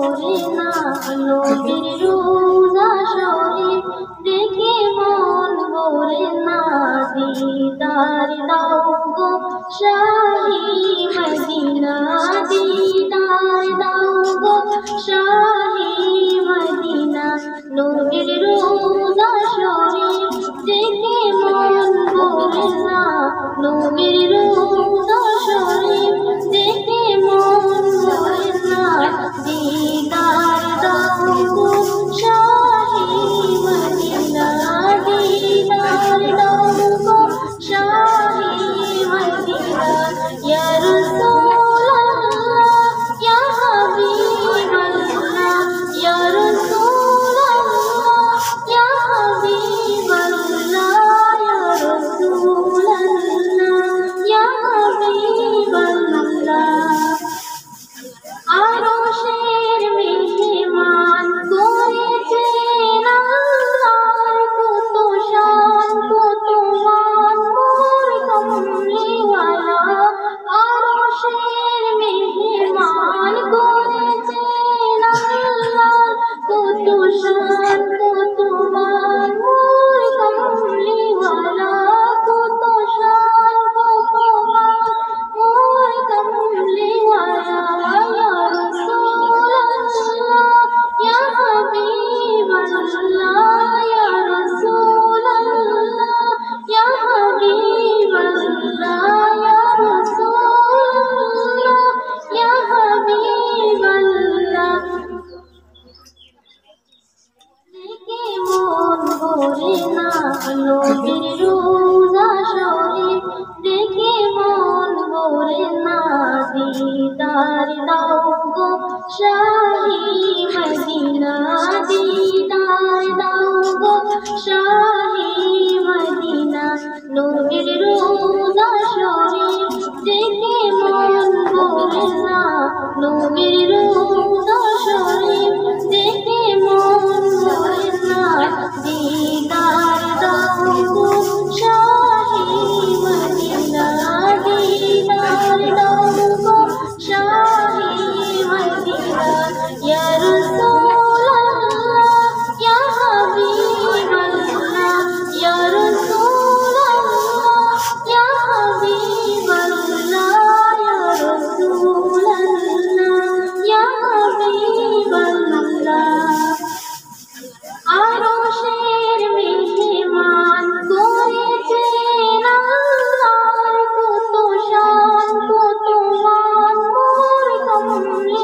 ভরে না, নবীর রোজা শরীফ দেখে মন ভরে না। দিদার দাও গো শাহি মদিনা, দিদার দাও গো শাহি মদিনা। নবীর রোজা শরীফ দেখে মন ভরে না, নবীর রোজা শরীফ দেখে মন ভরে না। দিদার দাও গো শাহি মদিনা, দিদার দাও গো শাহি মদিনা। ইয়া রাসূলুল্লাহ ইয়া হাবিবাল্লাহ, ইয়া রাসূলুল্লাহ ইয়া হাবিবাল্লাহ, ইয়া রাসূলুল্লাহ ইয়া হাবিবাল্লাহ। আরশের মেহমান করেছেন আল্লাহ, কত শান কত মান মোর কমলিওয়ালা। আরশের মেহমান করেছেন আল্লাহ, কত শান কত মান মোর কমলিওয়ালা, কত শান কত মান মোর কমলিওয়ালা। ইয়া হাবিবাল্লাহ ইয়া রাসূলুল্লাহ ইয়া হাবিবাল্লাহ, ইয়া রাসূলুল্লাহ ইয়া হাবিবাল্লাহ। দেখে মন ভরে না, নবীর রোজা শরীফ দেখে মন ভরে না। দিদার দাও গো শাহি মদিনা, দিদার দাও গো শাহি মদিনা। নবীর রোজা শরীফ দেখে মন ভরে না, নবীর রোজা শরীফ দেখে মন ভরে না। দিদার দাও গো শাহি মদিনা, দিদার দাও গো শাহি মদিনা। ইয়া রাসূলুল্লাহ ইয়া হাবিবাল্লাহ, ইয়া রাসূলুল্লাহ ইয়া হাবিবাল্লাহ, ইয়া রাসূলুল্লাহ ইয়া হাবিবাল্লাহ। আরশের মেহমান করেছেন আল্লাহ, কত শান কত মান মোর কমলিওয়ালা।